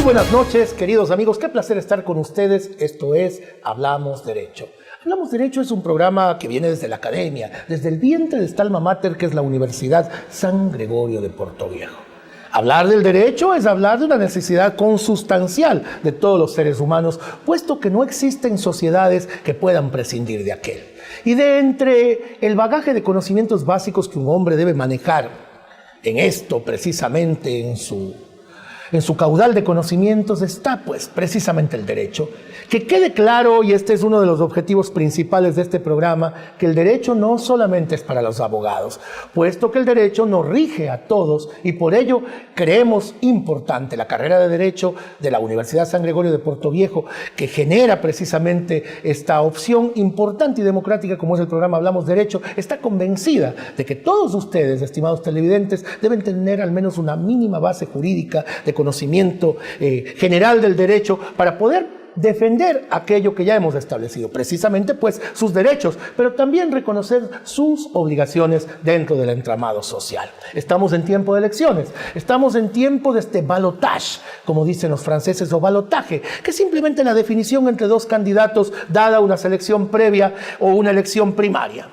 buenas noches, queridos amigos. Qué placer estar con ustedes. Esto es Hablamos Derecho. Hablamos Derecho es un programa que viene desde la academia, desde el vientre de esta alma mater que es la Universidad San Gregorio de Portoviejo. Hablar del derecho es hablar de una necesidad consustancial de todos los seres humanos, puesto que no existen sociedades que puedan prescindir de aquel. Y de entre el bagaje de conocimientos básicos que un hombre debe manejar en esto, precisamente en su caudal de conocimientos, está pues precisamente el derecho. Que quede claro, y este es uno de los objetivos principales de este programa, que el derecho no solamente es para los abogados, puesto que el derecho nos rige a todos y por ello creemos importante la carrera de Derecho de la Universidad San Gregorio de Portoviejo, que genera precisamente esta opción importante y democrática como es el programa Hablamos Derecho. Está convencida de que todos ustedes, estimados televidentes, deben tener al menos una mínima base jurídica de conocimiento general del derecho para poder defender aquello que ya hemos establecido, precisamente pues sus derechos, pero también reconocer sus obligaciones dentro del entramado social. Estamos en tiempo de elecciones, estamos en tiempo de este balotage, como dicen los franceses, o balotaje, que es simplemente la definición entre dos candidatos dada una selección previa o una elección primaria.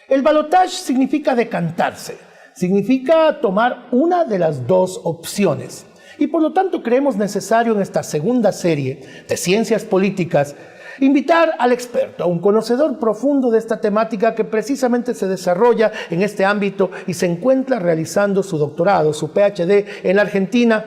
El balotage significa decantarse, significa tomar una de las dos opciones. Y por lo tanto creemos necesario en esta segunda serie de Ciencias Políticas invitar al experto, a un conocedor profundo de esta temática que precisamente se desarrolla en este ámbito y se encuentra realizando su doctorado, su PhD en la Argentina,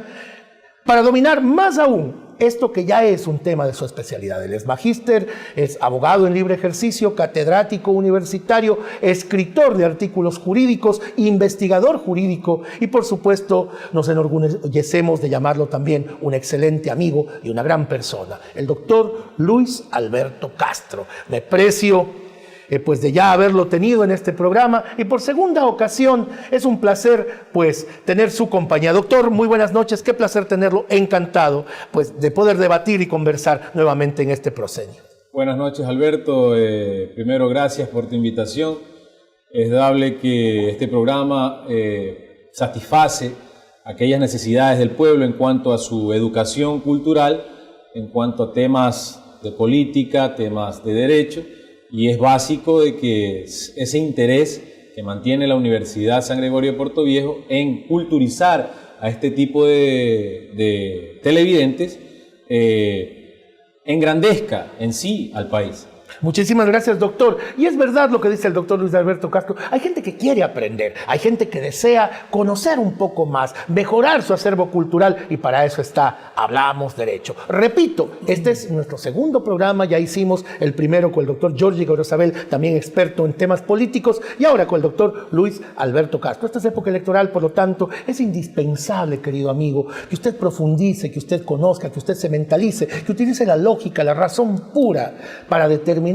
para dominar más aún esto que ya es un tema de su especialidad. Él es magíster, es abogado en libre ejercicio, catedrático universitario, escritor de artículos jurídicos, investigador jurídico y por supuesto nos enorgullecemos de llamarlo también un excelente amigo y una gran persona, el doctor Luis Alberto Castro. Me precio pues de ya haberlo tenido en este programa y por segunda ocasión es un placer pues tener su compañía. Doctor, muy buenas noches, qué placer tenerlo, encantado pues de poder debatir y conversar nuevamente en este proscenio. Buenas noches, Alberto, primero gracias por tu invitación. Es dable que este programa satisface aquellas necesidades del pueblo en cuanto a su educación cultural, en cuanto a temas de política, temas de derecho. Y es básico de que ese interés que mantiene la Universidad San Gregorio de Portoviejo en culturizar a este tipo de televidentes engrandezca en sí al país. Muchísimas gracias, doctor. Y es verdad lo que dice el doctor Luis Alberto Castro. Hay gente que quiere aprender, hay gente que desea conocer un poco más, mejorar su acervo cultural y para eso está Hablamos Derecho. Repito, este es nuestro segundo programa, ya hicimos el primero con el doctor Jorge Gorosabel, también experto en temas políticos, y ahora con el doctor Luis Alberto Castro. Esta es época electoral, por lo tanto, es indispensable, querido amigo, que usted profundice, que usted conozca, que usted se mentalice, que utilice la lógica, la razón pura para determinar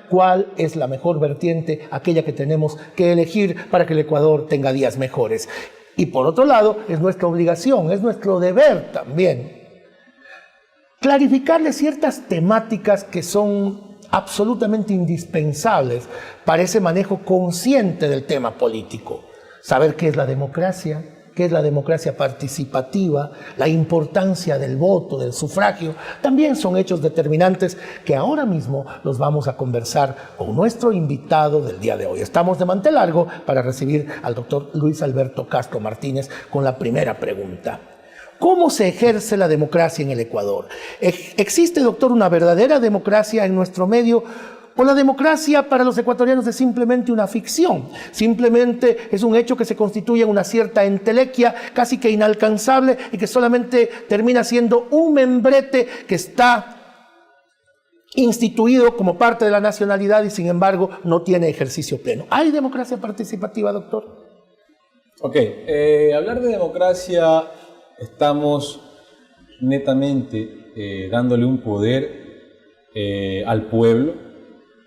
cuál es la mejor vertiente, aquella que tenemos que elegir para que el Ecuador tenga días mejores. Y por otro lado, es nuestra obligación, es nuestro deber también clarificarle ciertas temáticas que son absolutamente indispensables para ese manejo consciente del tema político. Saber qué es la democracia participativa, la importancia del voto, del sufragio, también son hechos determinantes que ahora mismo los vamos a conversar con nuestro invitado del día de hoy. Estamos de mantel largo para recibir al doctor Luis Alberto Castro Martínez con la primera pregunta. ¿Cómo se ejerce la democracia en el Ecuador? ¿Existe, doctor, una verdadera democracia en nuestro medio? ¿O la democracia para los ecuatorianos es simplemente una ficción? Simplemente es un hecho que se constituye en una cierta entelequia casi que inalcanzable y que solamente termina siendo un membrete que está instituido como parte de la nacionalidad y sin embargo no tiene ejercicio pleno. ¿Hay democracia participativa, doctor? Ok, hablar de democracia estamos netamente dándole un poder al pueblo.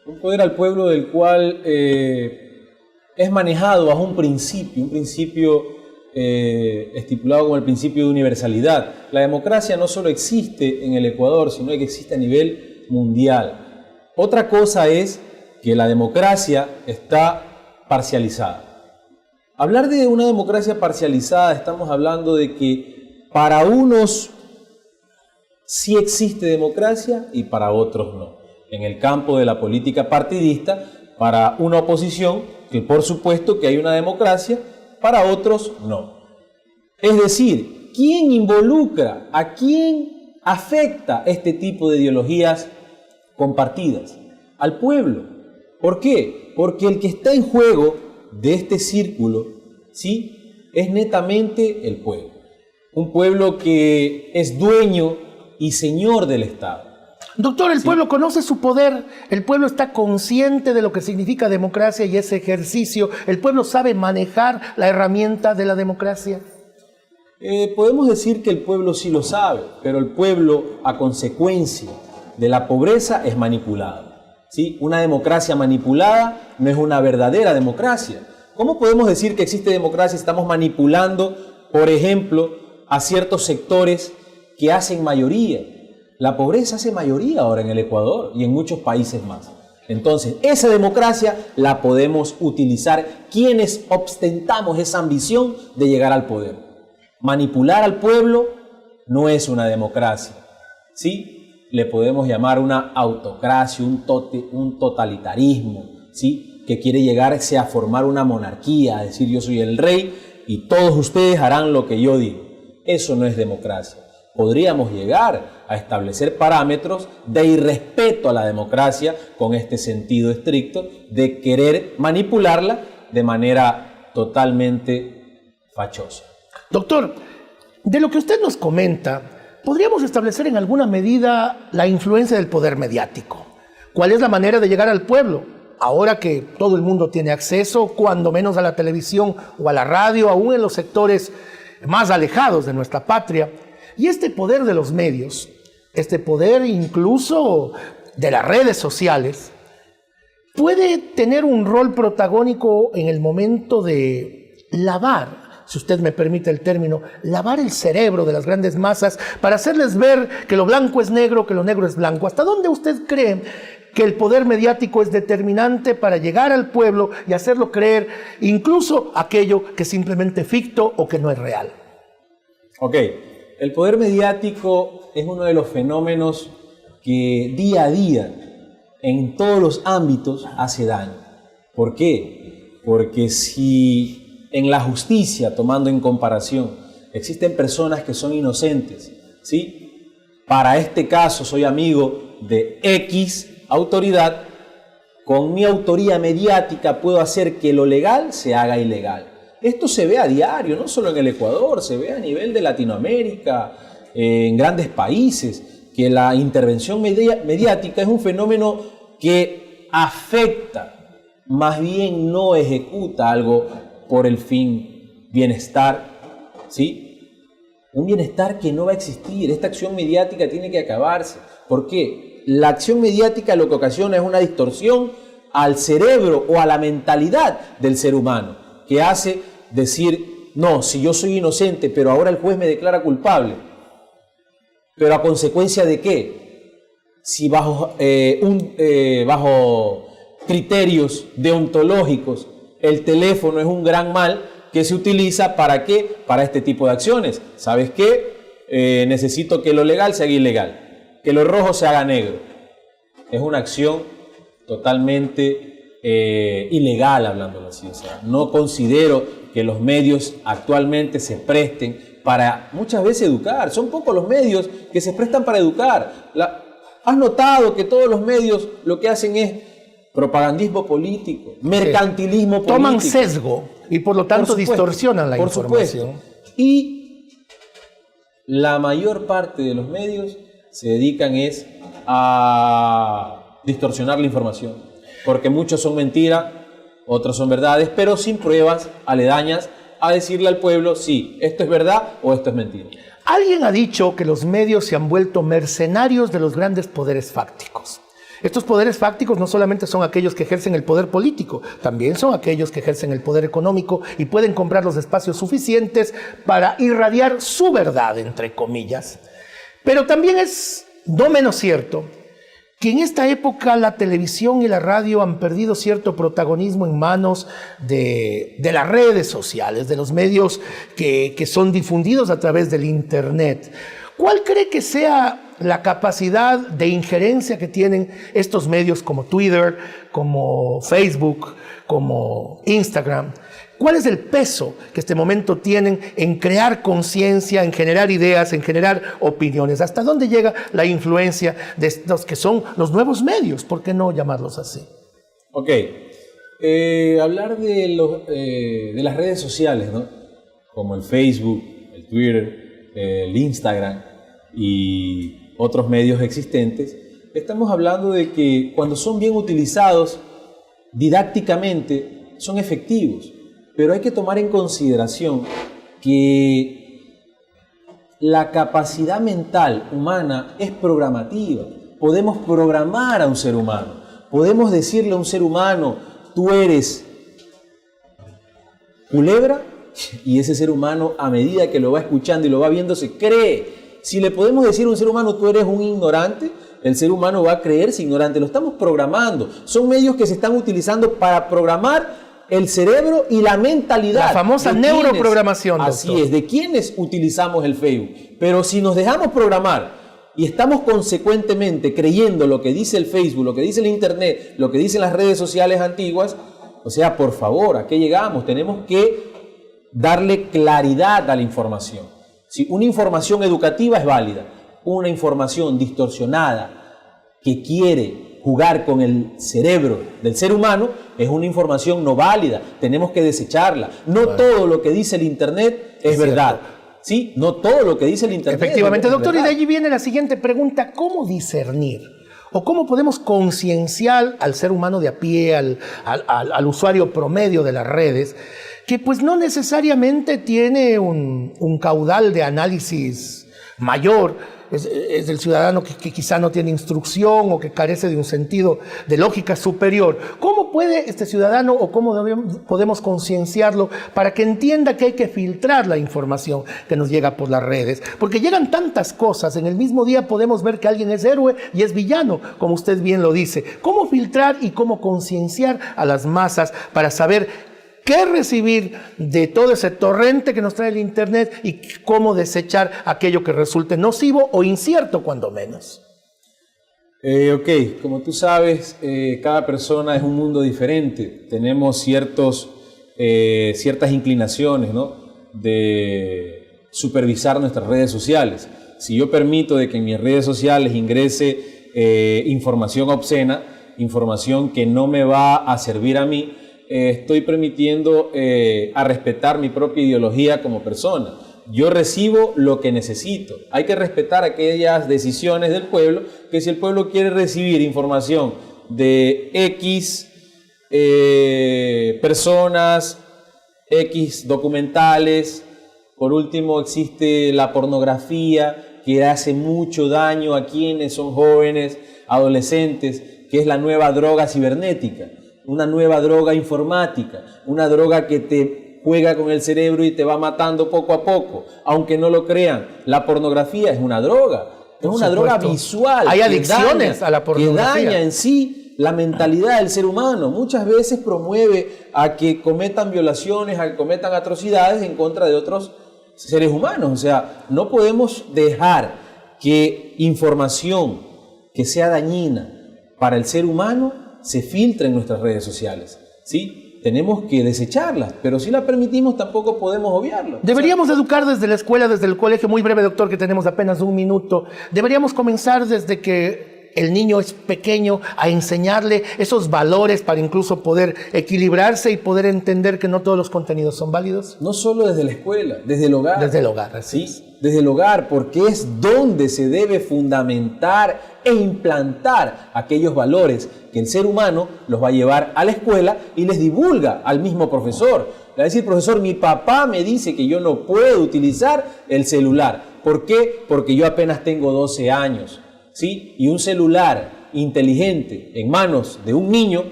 Un poder al pueblo del cual es manejado bajo un principio estipulado como el principio de universalidad. La democracia no solo existe en el Ecuador, sino que existe a nivel mundial. Otra cosa es que la democracia está parcializada. Hablar de una democracia parcializada, estamos hablando de que para unos sí existe democracia y para otros no. En el campo de la política partidista, para una oposición, que por supuesto que hay una democracia, para otros no. Es decir, ¿quién involucra, a quién afecta este tipo de ideologías compartidas? Al pueblo. ¿Por qué? Porque el que está en juego de este círculo, ¿sí?, es netamente el pueblo. Un pueblo que es dueño y señor del Estado. Doctor, el pueblo conoce su poder, el pueblo está consciente de lo que significa democracia y ese ejercicio, el pueblo sabe manejar la herramienta de la democracia. Podemos decir que el pueblo sí lo sabe, pero el pueblo, a consecuencia de la pobreza, es manipulado. ¿Sí? Una democracia manipulada no es una verdadera democracia. ¿Cómo podemos decir que existe democracia si estamos manipulando, por ejemplo, a ciertos sectores que hacen mayoría? La pobreza hace mayoría ahora en el Ecuador y en muchos países más. Entonces, esa democracia la podemos utilizar quienes ostentamos esa ambición de llegar al poder. Manipular al pueblo no es una democracia, ¿sí? Le podemos llamar una autocracia, un totalitarismo, ¿sí?, que quiere llegarse a formar una monarquía, a decir yo soy el rey y todos ustedes harán lo que yo digo. Eso no es democracia. Podríamos llegar a establecer parámetros de irrespeto a la democracia con este sentido estricto de querer manipularla de manera totalmente fachosa. Doctor, de lo que usted nos comenta, ¿podríamos establecer en alguna medida la influencia del poder mediático? ¿Cuál es la manera de llegar al pueblo? Ahora que todo el mundo tiene acceso, cuando menos a la televisión o a la radio, aún en los sectores más alejados de nuestra patria. Y este poder de los medios, este poder incluso de las redes sociales, puede tener un rol protagónico en el momento de lavar, si usted me permite el término, lavar el cerebro de las grandes masas para hacerles ver que lo blanco es negro, que lo negro es blanco. ¿Hasta dónde usted cree que el poder mediático es determinante para llegar al pueblo y hacerlo creer incluso aquello que es simplemente ficto o que no es real? Ok, el poder mediático es uno de los fenómenos que día a día, en todos los ámbitos, hace daño. ¿Por qué? Porque si en la justicia, tomando en comparación, existen personas que son inocentes, ¿sí? Para este caso soy amigo de X autoridad, con mi autoría mediática puedo hacer que lo legal se haga ilegal. Esto se ve a diario, no solo en el Ecuador, se ve a nivel de Latinoamérica, en grandes países, que la intervención mediática es un fenómeno que afecta, más bien no ejecuta algo por el fin bienestar, ¿sí? Un bienestar que no va a existir. Esta acción mediática tiene que acabarse. ¿Por qué? La acción mediática lo que ocasiona es una distorsión al cerebro o a la mentalidad del ser humano, que hace decir, no, si yo soy inocente, pero ahora el juez me declara culpable. ¿Pero a consecuencia de qué? Si bajo criterios deontológicos el teléfono es un gran mal que se utiliza ¿para qué? Para este tipo de acciones. ¿Sabes qué? Necesito que lo legal se haga ilegal, que lo rojo se haga negro. Es una acción totalmente ilegal, hablándolo así. O sea, no considero que los medios actualmente se presten para muchas veces educar. Son pocos los medios que se prestan para educar. ¿Has notado que todos los medios lo que hacen es propagandismo político, mercantilismo político? Toman sesgo y por lo tanto distorsionan la información. Y la mayor parte de los medios se dedican a distorsionar la información, porque muchos son mentiras, otros son verdades, pero sin pruebas aledañas a decirle al pueblo, sí, esto es verdad o esto es mentira. Alguien ha dicho que los medios se han vuelto mercenarios de los grandes poderes fácticos. Estos poderes fácticos no solamente son aquellos que ejercen el poder político, también son aquellos que ejercen el poder económico y pueden comprar los espacios suficientes para irradiar su verdad, entre comillas. Pero también es no menos cierto que en esta época la televisión y la radio han perdido cierto protagonismo en manos de las redes sociales, de los medios que son difundidos a través del Internet. ¿Cuál cree que sea la capacidad de injerencia que tienen estos medios como Twitter, como Facebook, como Instagram? ¿Cuál es el peso que este momento tienen en crear conciencia, en generar ideas, en generar opiniones? ¿Hasta dónde llega la influencia de estos que son los nuevos medios? ¿Por qué no llamarlos así? Ok. Hablar de las redes sociales, ¿no? Como el Facebook, el Twitter, el Instagram y otros medios existentes, estamos hablando de que cuando son bien utilizados didácticamente son efectivos, pero hay que tomar en consideración que la capacidad mental humana es programativa. Podemos programar a un ser humano, podemos decirle a un ser humano: tú eres culebra, y ese ser humano, a medida que lo va escuchando y lo va viendo, se cree. Si le podemos decir a un ser humano: tú eres un ignorante, el ser humano va a creerse ignorante. Lo estamos programando. Son medios que se están utilizando para programar el cerebro y la mentalidad. La famosa neuroprogramación. Así doctor. es, de quienes utilizamos el Facebook. Pero si nos dejamos programar y estamos consecuentemente creyendo lo que dice el Facebook, lo que dice el Internet, lo que dicen las redes sociales antiguas, o sea, por favor, ¿a qué llegamos? Tenemos que darle claridad a la información. Si una información educativa es válida, una información distorsionada que quiere jugar con el cerebro del ser humano es una información no válida. Tenemos que desecharla. No todo lo que dice el Internet es verdad. ¿Sí? No todo lo que dice el Internet. Efectivamente, doctor, y de allí viene la siguiente pregunta: ¿cómo discernir? ¿O cómo podemos concienciar al ser humano de a pie, al usuario promedio de las redes, que pues no necesariamente tiene un caudal de análisis mayor? Es el ciudadano que quizá no tiene instrucción o que carece de un sentido de lógica superior. ¿Cómo puede este ciudadano o cómo podemos concienciarlo para que entienda que hay que filtrar la información que nos llega por las redes? Porque llegan tantas cosas, en el mismo día podemos ver que alguien es héroe y es villano, como usted bien lo dice. ¿Cómo filtrar y cómo concienciar a las masas para saber qué recibir de todo ese torrente que nos trae el Internet y cómo desechar aquello que resulte nocivo o incierto, cuando menos? Ok, como tú sabes, cada persona es un mundo diferente. Tenemos ciertas inclinaciones, ¿no?, de supervisar nuestras redes sociales. Si yo permito de que en mis redes sociales ingrese información obscena, información que no me va a servir a mí, estoy permitiendo a respetar mi propia ideología como persona. Yo recibo lo que necesito. Hay que respetar aquellas decisiones del pueblo, que si el pueblo quiere recibir información de X personas, X documentales, por último existe la pornografía que hace mucho daño a quienes son jóvenes, adolescentes, que es la nueva droga cibernética. Una nueva droga informática, una droga que te juega con el cerebro y te va matando poco a poco. Aunque no lo crean, la pornografía es una droga, es una droga visual. Hay adicciones a la pornografía. Que daña en sí la mentalidad del ser humano. Muchas veces promueve a que cometan violaciones, a que cometan atrocidades en contra de otros seres humanos. O sea, no podemos dejar que información que sea dañina para el ser humano se filtra en nuestras redes sociales, ¿sí? Tenemos que desecharla, pero si la permitimos tampoco podemos obviarlo. Deberíamos educar desde la escuela, desde el colegio. Muy breve, doctor, que tenemos apenas un minuto. Deberíamos comenzar desde que el niño es pequeño a enseñarle esos valores para incluso poder equilibrarse y poder entender que no todos los contenidos son válidos. No solo desde la escuela, desde el hogar. Desde el hogar, ¿sí? Desde el hogar, porque es donde se debe fundamentar e implantar aquellos valores que el ser humano los va a llevar a la escuela y les divulga al mismo profesor. Le va a decir: profesor, mi papá me dice que yo no puedo utilizar el celular. ¿Por qué? Porque yo apenas tengo 12 años. ¿Sí? Y un celular inteligente en manos de un niño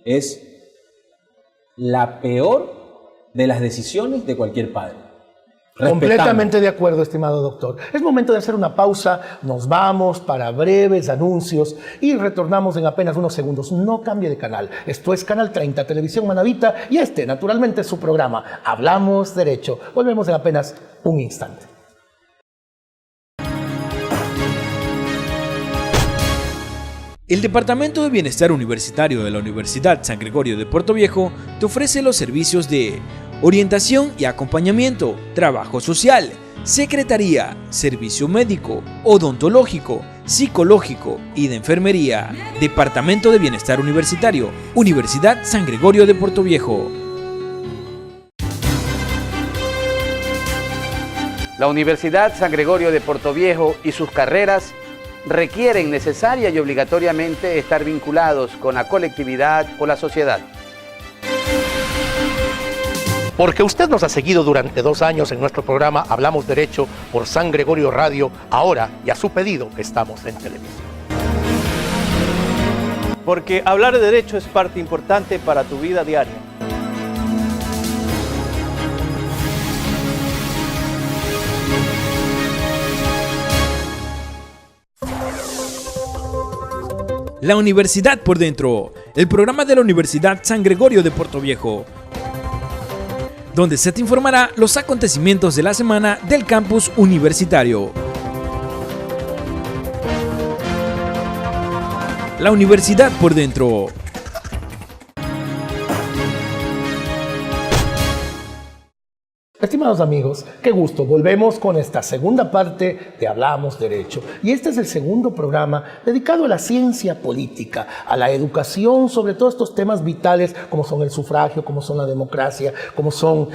es la peor de las decisiones de cualquier padre. Completamente de acuerdo, estimado doctor. Es momento de hacer una pausa. Nos vamos para breves anuncios y retornamos en apenas unos segundos. No cambie de canal. Esto es Canal 30, Televisión Manavita, y naturalmente, es su programa Hablamos Derecho. Volvemos en apenas un instante. El Departamento de Bienestar Universitario de la Universidad San Gregorio de Puerto Viejo te ofrece los servicios de orientación y acompañamiento, trabajo social, secretaría, servicio médico, odontológico, psicológico y de enfermería. Departamento de Bienestar Universitario, Universidad San Gregorio de Puerto Viejo. La Universidad San Gregorio de Puerto Viejo y sus carreras requieren necesaria y obligatoriamente estar vinculados con la colectividad o la sociedad. Porque usted nos ha seguido durante 2 años en nuestro programa Hablamos Derecho por San Gregorio Radio, ahora y a su pedido estamos en televisión. Porque hablar de derecho es parte importante para tu vida diaria. La Universidad por Dentro, el programa de la Universidad San Gregorio de Puerto Viejo, donde se te informará los acontecimientos de la semana del campus universitario. La Universidad por Dentro. Estimados amigos, qué gusto. Volvemos con esta segunda parte de Hablamos Derecho. Y este es el segundo programa dedicado a la ciencia política, a la educación sobre todos estos temas vitales como son el sufragio, como son la democracia, como son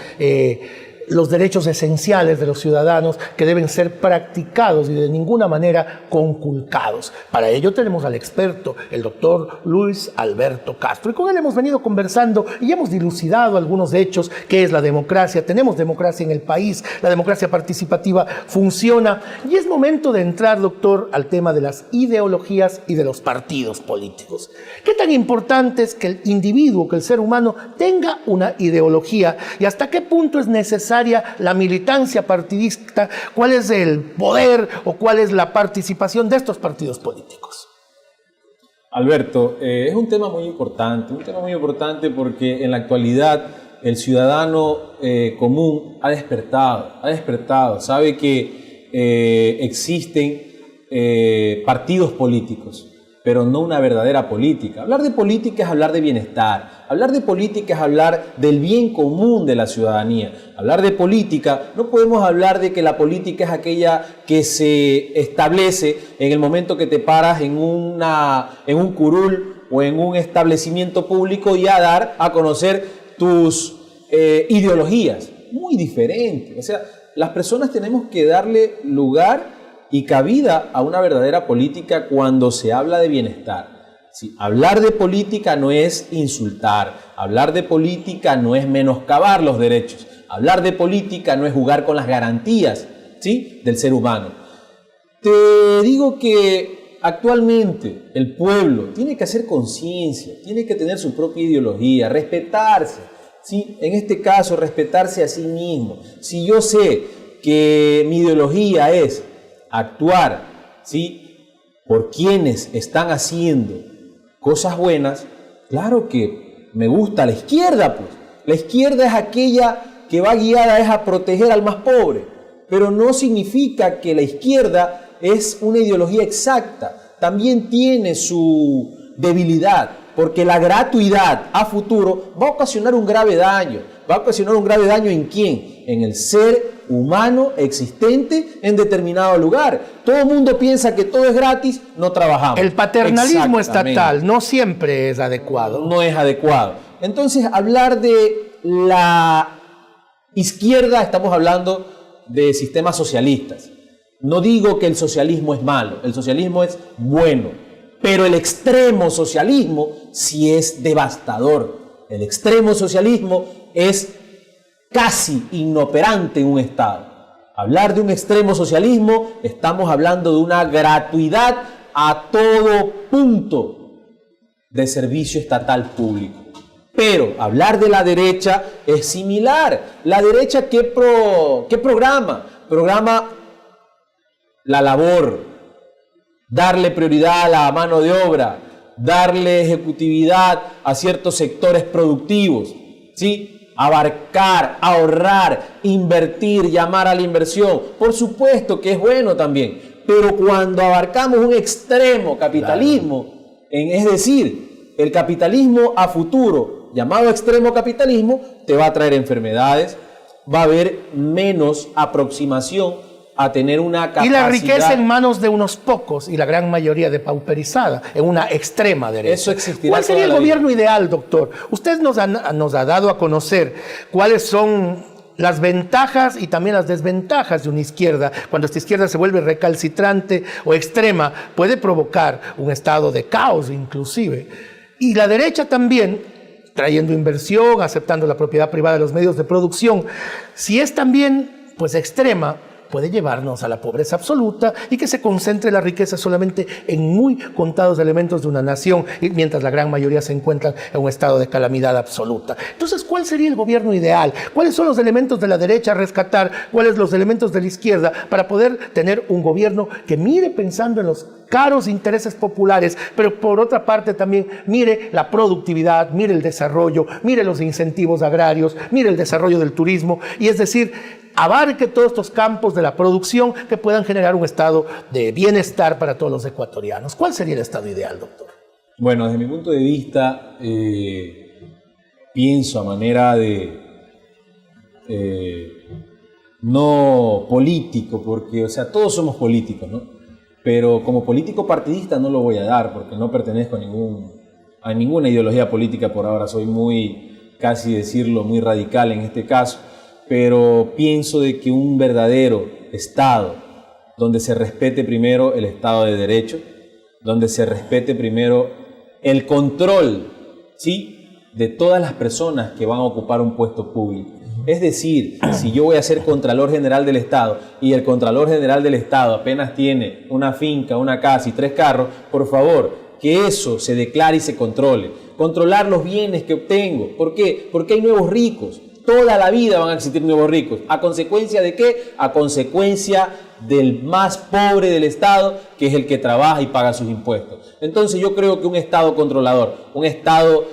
los derechos esenciales de los ciudadanos que deben ser practicados y de ninguna manera conculcados. Para ello tenemos al experto, el doctor Luis Alberto Castro, y con él hemos venido conversando y hemos dilucidado algunos hechos. ¿Qué es la democracia? Tenemos democracia en el país, la democracia participativa funciona, y es momento de entrar, doctor, al tema de las ideologías y de los partidos políticos. ¿Qué tan importante es que el individuo, que el ser humano tenga una ideología, y hasta qué punto es necesaria la militancia partidista? ¿Cuál es el poder o cuál es la participación de estos partidos políticos? Alberto, es un tema muy importante porque en la actualidad el ciudadano común ha despertado, sabe que existen partidos políticos, pero no una verdadera política. Hablar de política es hablar de bienestar, hablar de política es hablar del bien común de la ciudadanía. Hablar de política, no podemos hablar de que la política es aquella que se establece en el momento que te paras en un curul o en un establecimiento público y a dar a conocer tus ideologías. Muy diferente. O sea, las personas tenemos que darle lugar y cabida a una verdadera política cuando se habla de bienestar. Sí, hablar de política no es insultar, hablar de política no es menoscabar los derechos, hablar de política no es jugar con las garantías, ¿sí?, del ser humano. Te digo que actualmente el pueblo tiene que hacer conciencia, tiene que tener su propia ideología, respetarse, ¿sí? En este caso, respetarse a sí mismo. Si yo sé que mi ideología es actuar, ¿sí?, por quienes están haciendo cosas buenas, claro que me gusta la izquierda, pues. La izquierda es aquella que va guiada es a proteger al más pobre, pero no significa que la izquierda es una ideología exacta. También tiene su debilidad, porque la gratuidad a futuro va a ocasionar un grave daño. ¿Va a ocasionar un grave daño en quién? En el ser humano existente en determinado lugar. Todo el mundo piensa que todo es gratis, no trabajamos. El paternalismo estatal no siempre es adecuado. No es adecuado. Entonces, hablar de la izquierda, estamos hablando de sistemas socialistas. No digo que el socialismo es malo, el socialismo es bueno, pero el extremo socialismo sí es devastador. El extremo socialismo es casi inoperante en un Estado. Hablar de un extremo socialismo, estamos hablando de una gratuidad a todo punto de servicio estatal público. Pero hablar de la derecha es similar. La derecha, ¿qué programa? Programa la labor, darle prioridad a la mano de obra, darle ejecutividad a ciertos sectores productivos, ¿sí? Abarcar, ahorrar, invertir, llamar a la inversión. Por supuesto que es bueno también, pero cuando abarcamos un extremo capitalismo, Es decir, el capitalismo a futuro, llamado extremo capitalismo, te va a traer enfermedades, va a haber menos aproximación a tener una capacidad... Y la riqueza en manos de unos pocos y la gran mayoría depauperizada, en una extrema derecha. Eso existirá. ¿Cuál sería el toda la gobierno vida. ideal, doctor? Usted nos ha dado a conocer cuáles son las ventajas y también las desventajas de una izquierda. Cuando esta izquierda se vuelve recalcitrante o extrema, puede provocar un estado de caos inclusive. Y la derecha también, trayendo inversión, aceptando la propiedad privada de los medios de producción, si es también pues extrema, puede llevarnos a la pobreza absoluta y que se concentre la riqueza solamente en muy contados elementos de una nación, mientras la gran mayoría se encuentran en un estado de calamidad absoluta. Entonces, ¿cuál sería el gobierno ideal? ¿Cuáles son los elementos de la derecha a rescatar? ¿Cuáles los elementos de la izquierda para poder tener un gobierno que mire pensando en los caros intereses populares, pero por otra parte también mire la productividad, mire el desarrollo, mire los incentivos agrarios, mire el desarrollo del turismo, y es decir, abarque todos estos campos de la producción que puedan generar un estado de bienestar para todos los ecuatorianos? ¿Cuál sería el estado ideal, doctor? Bueno, desde mi punto de vista, pienso a manera de no político, porque, o sea, todos somos políticos, ¿no? Pero como político partidista no lo voy a dar, porque no pertenezco a ninguna ideología política por ahora. Soy muy, casi decirlo, muy radical en este caso. Pero pienso de que un verdadero Estado, donde se respete primero el Estado de Derecho, donde se respete primero el control, ¿sí?, de todas las personas que van a ocupar un puesto público. Es decir, si yo voy a ser Contralor General del Estado y el Contralor General del Estado apenas tiene una finca, una casa y 3 carros, por favor, que eso se declare y se controle. Controlar los bienes que obtengo. ¿Por qué? Porque hay nuevos ricos. Toda la vida van a existir nuevos ricos. ¿A consecuencia de qué? A consecuencia del más pobre del Estado, que es el que trabaja y paga sus impuestos. Entonces yo creo que un Estado controlador, un Estado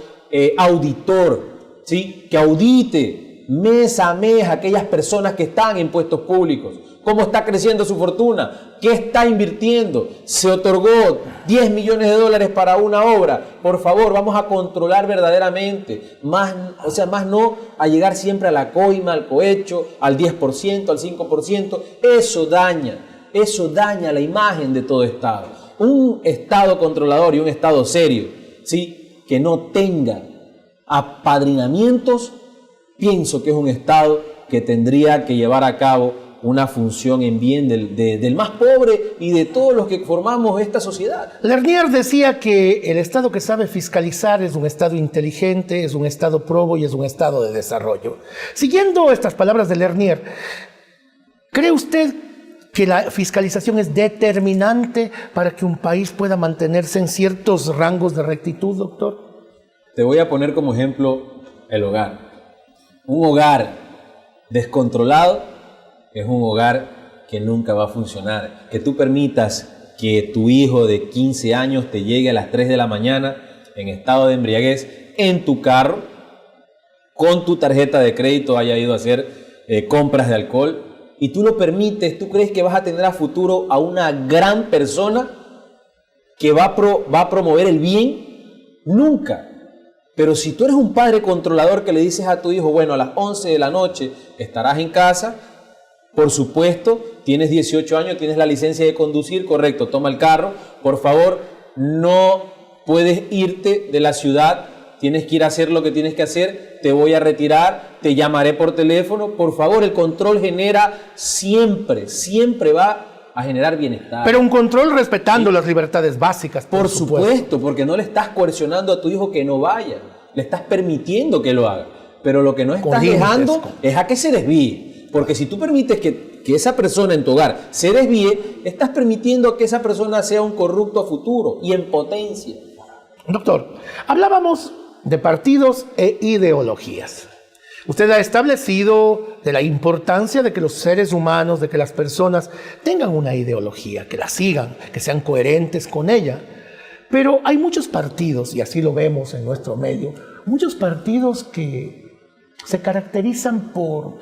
auditor, ¿sí?, que audite mes a mes a aquellas personas que están en puestos públicos, cómo está creciendo su fortuna, qué está invirtiendo, se otorgó 10 millones de dólares para una obra, por favor, vamos a controlar verdaderamente, más no a llegar siempre a la coima, al cohecho, al 10%, al 5%, eso daña la imagen de todo Estado. Un Estado controlador y un Estado serio, ¿sí?, que no tenga apadrinamientos, pienso que es un Estado que tendría que llevar a cabo una función en bien del más pobre y de todos los que formamos esta sociedad. Lernier decía que el Estado que sabe fiscalizar es un Estado inteligente, es un Estado probo y es un Estado de desarrollo. Siguiendo estas palabras de Lernier, ¿cree usted que la fiscalización es determinante para que un país pueda mantenerse en ciertos rangos de rectitud, doctor? Te voy a poner como ejemplo el hogar. Un hogar descontrolado es un hogar que nunca va a funcionar. Que tú permitas que tu hijo de 15 años te llegue a las 3 de la mañana en estado de embriaguez en tu carro, con tu tarjeta de crédito haya ido a hacer compras de alcohol, y tú lo permites, ¿tú crees que vas a tener a futuro a una gran persona que va a promover el bien? Nunca. Pero si tú eres un padre controlador que le dices a tu hijo, bueno, a las 11 de la noche estarás en casa, por supuesto, tienes 18 años, tienes la licencia de conducir, correcto, toma el carro, por favor, no puedes irte de la ciudad, tienes que ir a hacer lo que tienes que hacer, te voy a retirar, te llamaré por teléfono, por favor, el control genera siempre va a generar bienestar. Pero un control respetando las libertades básicas. Por supuesto, porque no le estás coercionando a tu hijo que no vaya, le estás permitiendo que lo haga. Pero lo que no estás dejando es a que se desvíe. Porque si tú permites que esa persona en tu hogar se desvíe, estás permitiendo que esa persona sea un corrupto a futuro y en potencia. Doctor, hablábamos de partidos e ideologías. Usted ha establecido de la importancia de que los seres humanos, de que las personas tengan una ideología, que la sigan, que sean coherentes con ella. Pero hay muchos partidos, y así lo vemos en nuestro medio, muchos partidos que se caracterizan por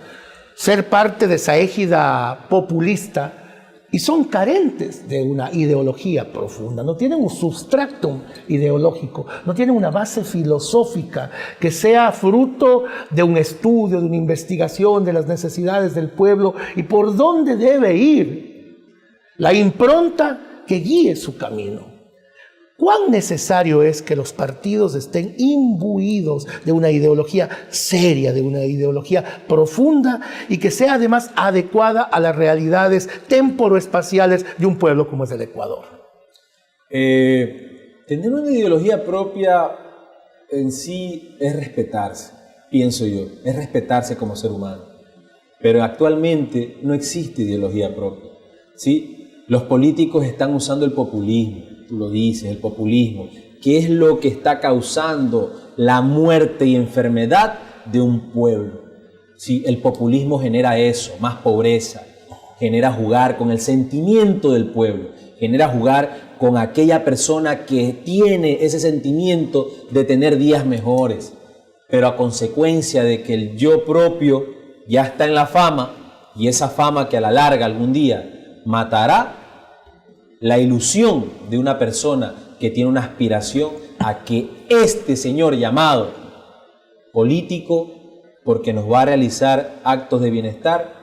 ser parte de esa égida populista y son carentes de una ideología profunda, no tienen un substratum ideológico, no tienen una base filosófica que sea fruto de un estudio, de una investigación de las necesidades del pueblo y por dónde debe ir la impronta que guíe su camino. ¿Cuán necesario es que los partidos estén imbuidos de una ideología seria, de una ideología profunda y que sea además adecuada a las realidades temporoespaciales de un pueblo como es el Ecuador? Tener una ideología propia en sí es respetarse, pienso yo, es respetarse como ser humano. Pero actualmente no existe ideología propia, ¿sí? Los políticos están usando el populismo. Tú lo dices, el populismo, que es lo que está causando la muerte y enfermedad de un pueblo. Sí, el populismo genera eso, más pobreza, genera jugar con el sentimiento del pueblo, genera jugar con aquella persona que tiene ese sentimiento de tener días mejores, pero a consecuencia de que el yo propio ya está en la fama, y esa fama que a la larga algún día matará, la ilusión de una persona que tiene una aspiración a que este señor llamado político, porque nos va a realizar actos de bienestar,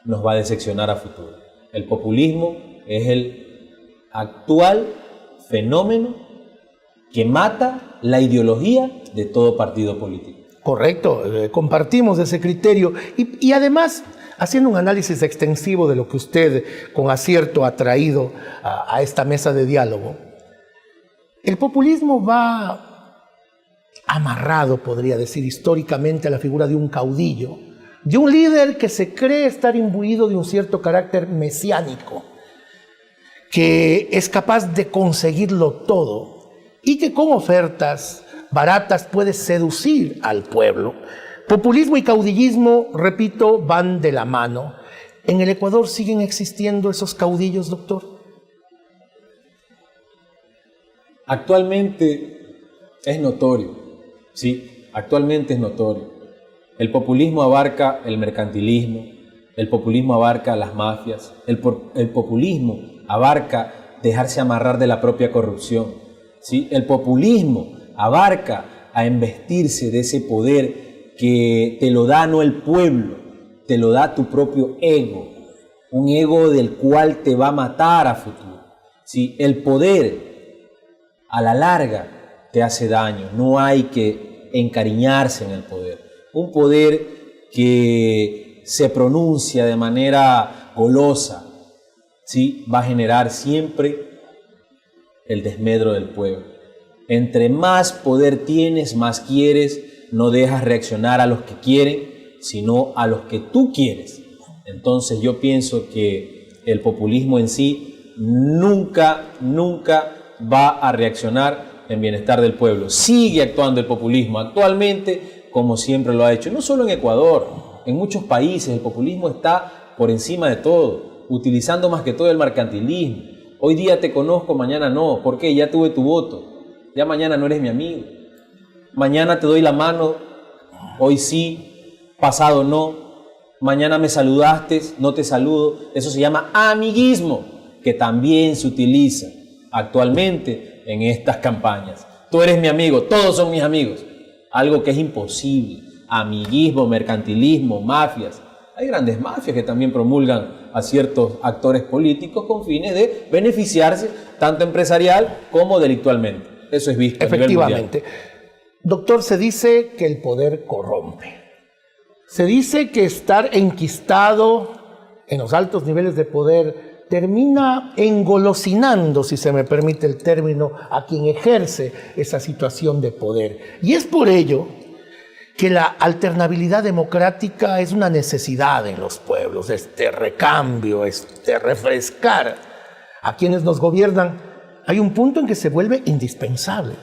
nos va a decepcionar a futuro. El populismo es el actual fenómeno que mata la ideología de todo partido político. Correcto, compartimos ese criterio y además, haciendo un análisis extensivo de lo que usted con acierto ha traído a esta mesa de diálogo, el populismo va amarrado, podría decir, históricamente a la figura de un caudillo, de un líder que se cree estar imbuido de un cierto carácter mesiánico, que es capaz de conseguirlo todo y que con ofertas baratas puede seducir al pueblo. Populismo y caudillismo, repito, van de la mano. ¿En el Ecuador siguen existiendo esos caudillos, doctor? Actualmente es notorio, sí, actualmente es notorio. El populismo abarca el mercantilismo, el populismo abarca las mafias, el populismo abarca dejarse amarrar de la propia corrupción, ¿sí? El populismo abarca a embestirse de ese poder que te lo da no el pueblo, te lo da tu propio ego, un ego del cual te va a matar a futuro. ¿Sí? El poder a la larga te hace daño, no hay que encariñarse en el poder. Un poder que se pronuncia de manera golosa, ¿sí? Va a generar siempre el desmedro del pueblo. Entre más poder tienes, más quieres, no dejas reaccionar a los que quieren, sino a los que tú quieres. Entonces yo pienso que el populismo en sí nunca va a reaccionar en bienestar del pueblo. Sigue actuando el populismo actualmente como siempre lo ha hecho. No solo en Ecuador, en muchos países el populismo está por encima de todo, utilizando más que todo el mercantilismo. Hoy día te conozco, mañana no. ¿Por qué? Ya tuve tu voto. Ya mañana no eres mi amigo. Mañana te doy la mano, hoy sí, pasado no. Mañana me saludaste, no te saludo. Eso se llama amiguismo, que también se utiliza actualmente en estas campañas. Tú eres mi amigo, todos son mis amigos. Algo que es imposible. Amiguismo, mercantilismo, mafias. Hay grandes mafias que también promulgan a ciertos actores políticos con fines de beneficiarse tanto empresarial como delictualmente. Eso es visto a nivel mundial. Efectivamente. Doctor, se dice que el poder corrompe. Se dice que estar enquistado en los altos niveles de poder termina engolosinando, si se me permite el término, a quien ejerce esa situación de poder. Y es por ello que la alternabilidad democrática es una necesidad en los pueblos, este recambio, este refrescar a quienes nos gobiernan. Hay un punto en que se vuelve indispensable,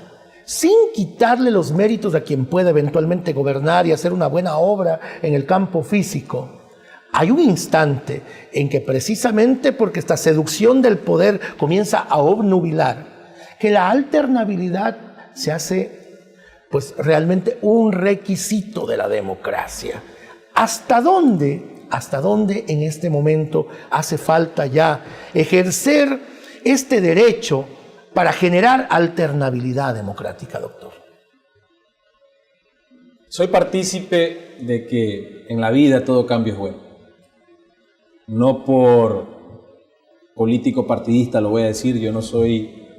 sin quitarle los méritos a quien pueda eventualmente gobernar y hacer una buena obra en el campo físico. Hay un instante en que precisamente porque esta seducción del poder comienza a obnubilar, que la alternabilidad se hace pues realmente un requisito de la democracia. ¿Hasta dónde hasta dónde en este momento hace falta ya ejercer este derecho para generar alternabilidad democrática, doctor. Soy partícipe de que en la vida todo cambio es bueno. No por político partidista lo voy a decir, yo no soy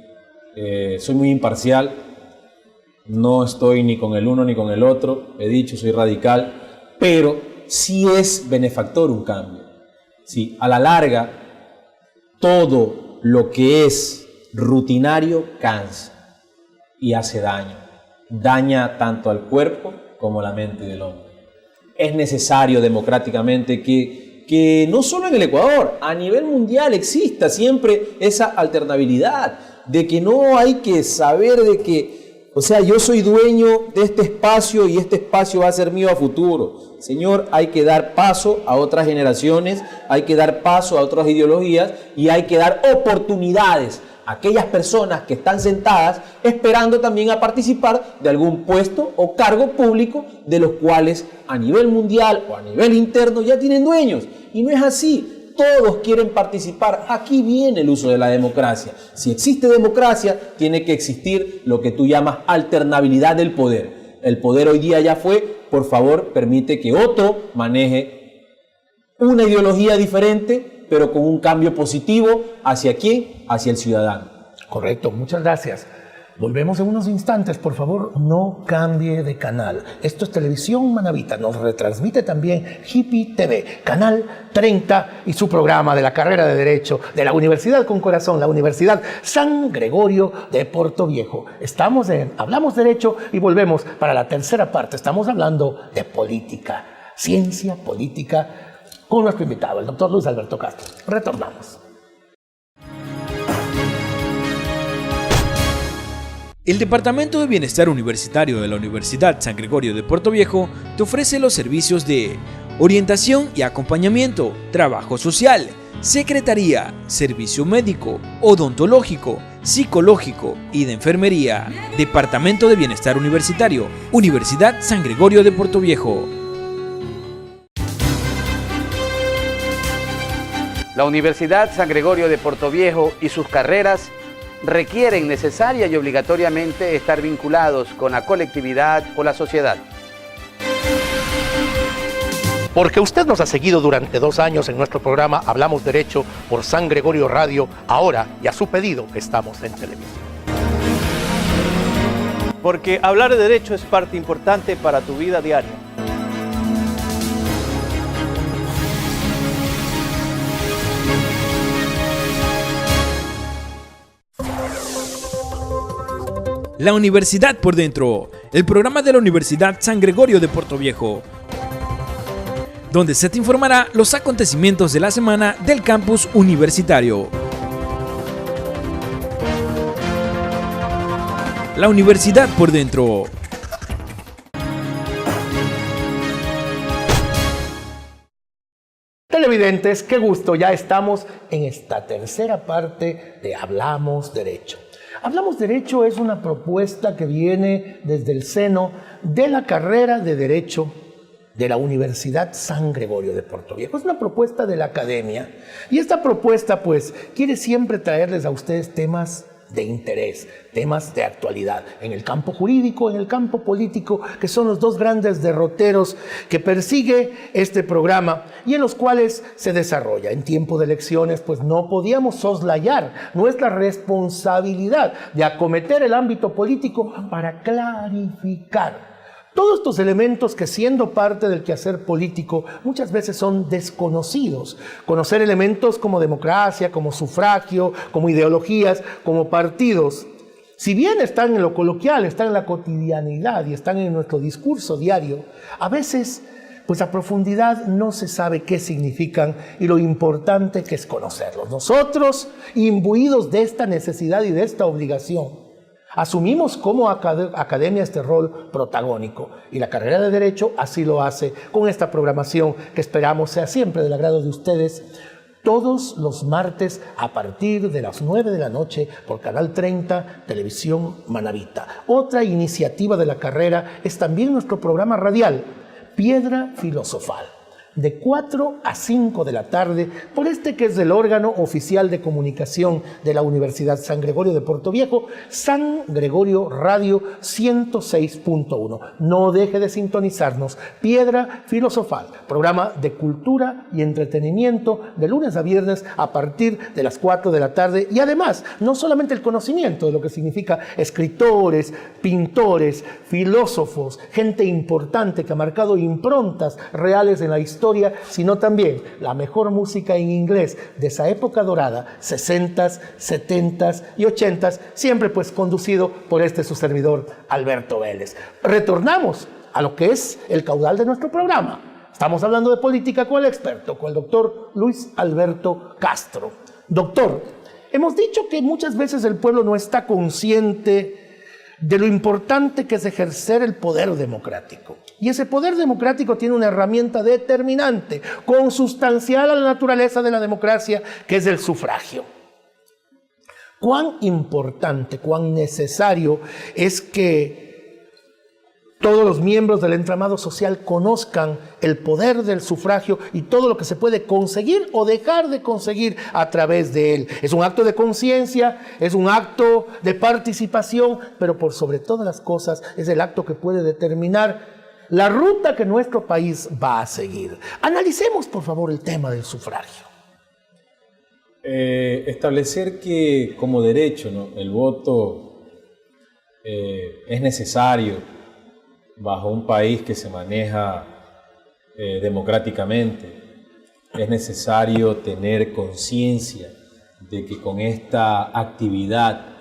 muy imparcial, no estoy ni con el uno ni con el otro, he dicho, soy radical, pero sí es benefactor un cambio. Sí, a la larga, todo lo que es rutinario cansa y hace daño. Daña tanto al cuerpo como a la mente del hombre. Es necesario democráticamente que no solo en el Ecuador, a nivel mundial exista siempre esa alternabilidad, de que no hay que saber de que, o sea, yo soy dueño de este espacio y este espacio va a ser mío a futuro. Señor, hay que dar paso a otras generaciones, hay que dar paso a otras ideologías y hay que dar oportunidades a aquellas personas que están sentadas esperando también a participar de algún puesto o cargo público de los cuales a nivel mundial o a nivel interno ya tienen dueños. Y no es así. Todos quieren participar. Aquí viene el uso de la democracia. Si existe democracia, tiene que existir lo que tú llamas alternabilidad del poder. El poder hoy día ya fue, por favor, permite que otro maneje una ideología diferente, pero con un cambio positivo. ¿Hacia quién? Hacia el ciudadano. Correcto, muchas gracias. Volvemos en unos instantes, por favor, no cambie de canal. Esto es Televisión Manabita, nos retransmite también Hippie TV, Canal 30 y su programa de la carrera de Derecho de la Universidad con Corazón, la Universidad San Gregorio de Portoviejo. Estamos en Hablamos Derecho y volvemos para la tercera parte. Estamos hablando de política, ciencia política, con nuestro invitado, el doctor Luis Alberto Castro. Retornamos. El Departamento de Bienestar Universitario de la Universidad San Gregorio de Portoviejo te ofrece los servicios de orientación y acompañamiento, trabajo social, secretaría, servicio médico, odontológico, psicológico y de enfermería. Departamento de Bienestar Universitario, Universidad San Gregorio de Portoviejo. La Universidad San Gregorio de Portoviejo y sus carreras requieren necesaria y obligatoriamente estar vinculados con la colectividad o la sociedad. Porque usted nos ha seguido durante 2 años en nuestro programa Hablamos Derecho por San Gregorio Radio, ahora y a su pedido estamos en televisión. Porque hablar de derecho es parte importante para tu vida diaria. La Universidad por Dentro, el programa de la Universidad San Gregorio de Portoviejo, donde se te informará los acontecimientos de la semana del campus universitario. La Universidad por Dentro. Televidentes, qué gusto, ya estamos en esta tercera parte de Hablamos Derecho. Hablamos Derecho es una propuesta que viene desde el seno de la carrera de Derecho de la Universidad San Gregorio de Portoviejo. Es una propuesta de la academia y esta propuesta pues quiere siempre traerles a ustedes temas de interés, temas de actualidad, en el campo jurídico, en el campo político, que son los dos grandes derroteros que persigue este programa y en los cuales se desarrolla. En tiempo de elecciones, pues no podíamos soslayar nuestra responsabilidad de acometer el ámbito político para clarificar todos estos elementos que, siendo parte del quehacer político, muchas veces son desconocidos. Conocer elementos como democracia, como sufragio, como ideologías, como partidos, si bien están en lo coloquial, están en la cotidianidad y están en nuestro discurso diario, a veces, pues a profundidad no se sabe qué significan y lo importante que es conocerlos. Nosotros, imbuidos de esta necesidad y de esta obligación, asumimos como academia este rol protagónico y la carrera de Derecho así lo hace con esta programación que esperamos sea siempre del agrado de ustedes, todos los martes a partir de las 9 de la noche por Canal 30, Televisión Manabita. Otra iniciativa de la carrera es también nuestro programa radial, Piedra Filosofal. de 4 a 5 de la tarde, por este que es el órgano oficial de comunicación de la Universidad San Gregorio de Puerto Viejo, San Gregorio Radio 106.1. No deje de sintonizarnos. Piedra Filosofal, programa de cultura y entretenimiento de lunes a viernes a partir de las 4 de la tarde. Y además, no solamente el conocimiento de lo que significa escritores, pintores, filósofos, gente importante que ha marcado improntas reales en la historia, sino también la mejor música en inglés de esa época dorada, 60s, 70s y 80s, siempre pues conducido por su servidor Alberto Vélez. Retornamos a lo que es el caudal de nuestro programa. Estamos hablando de política con el experto, con el doctor Luis Alberto Castro. Doctor, hemos dicho que muchas veces el pueblo no está consciente de lo importante que es ejercer el poder democrático. Y ese poder democrático tiene una herramienta determinante, consustancial a la naturaleza de la democracia, que es el sufragio. Cuán importante, cuán necesario es que todos los miembros del entramado social conozcan el poder del sufragio y todo lo que se puede conseguir o dejar de conseguir a través de él. Es un acto de conciencia, es un acto de participación, pero por sobre todas las cosas es el acto que puede determinar la ruta que nuestro país va a seguir. Analicemos, por favor, el tema del sufragio. Establecer que como derecho, ¿no?, el voto es necesario bajo un país que se maneja democráticamente. Es necesario tener conciencia de que con esta actividad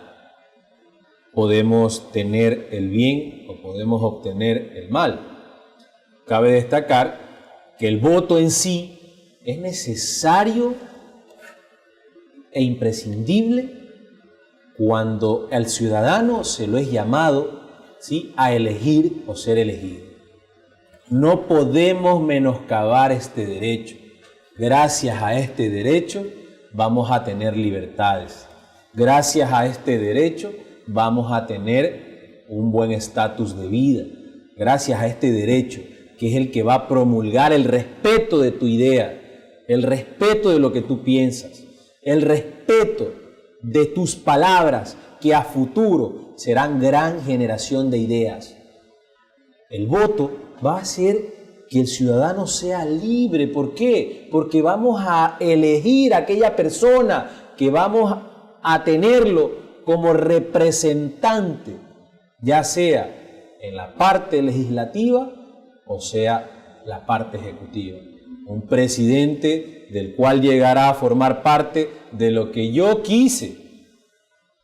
podemos tener el bien o podemos obtener el mal. Cabe destacar que el voto en sí es necesario e imprescindible cuando al ciudadano se lo es llamado, ¿sí?, a elegir o ser elegido. No podemos menoscabar este derecho. Gracias a este derecho vamos a tener libertades. Gracias a este derecho vamos a tener un buen estatus de vida. Gracias a este derecho, que es el que va a promulgar el respeto de tu idea, el respeto de lo que tú piensas, el respeto de tus palabras, que a futuro serán gran generación de ideas. El voto va a hacer que el ciudadano sea libre. ¿Por qué? Porque vamos a elegir a aquella persona que vamos a tenerlo como representante, ya sea en la parte legislativa o sea la parte ejecutiva. Un presidente del cual llegará a formar parte de lo que yo quise.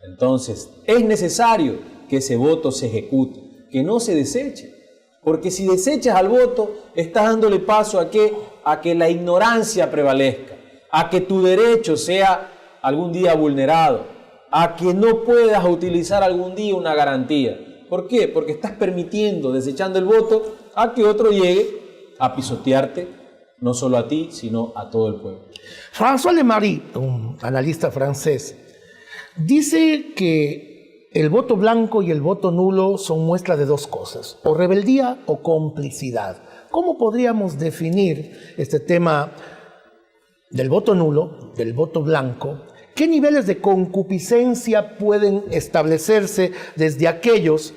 Entonces, es necesario que ese voto se ejecute, que no se deseche. Porque si desechas al voto, estás dándole paso a que la ignorancia prevalezca, a que tu derecho sea algún día vulnerado, a que no puedas utilizar algún día una garantía. ¿Por qué? Porque estás permitiendo, desechando el voto, a que otro llegue a pisotearte, no solo a ti, sino a todo el pueblo. François Lemarie, un analista francés, dice que el voto blanco y el voto nulo son muestra de dos cosas, o rebeldía o complicidad. ¿Cómo podríamos definir este tema del voto nulo, del voto blanco? ¿Qué niveles de concupiscencia pueden establecerse desde aquellos?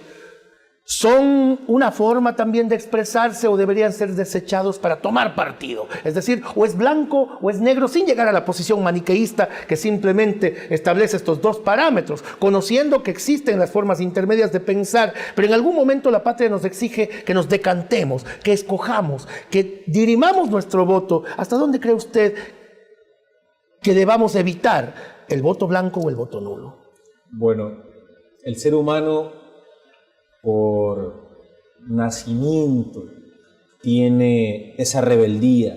¿Son una forma también de expresarse o deberían ser desechados para tomar partido? Es decir, o es blanco o es negro, sin llegar a la posición maniqueísta que simplemente establece estos dos parámetros, conociendo que existen las formas intermedias de pensar, pero en algún momento la patria nos exige que nos decantemos, que escojamos, que dirimamos nuestro voto. ¿Hasta dónde cree usted que debamos evitar el voto blanco o el voto nulo? Bueno, el ser humano por nacimiento tiene esa rebeldía,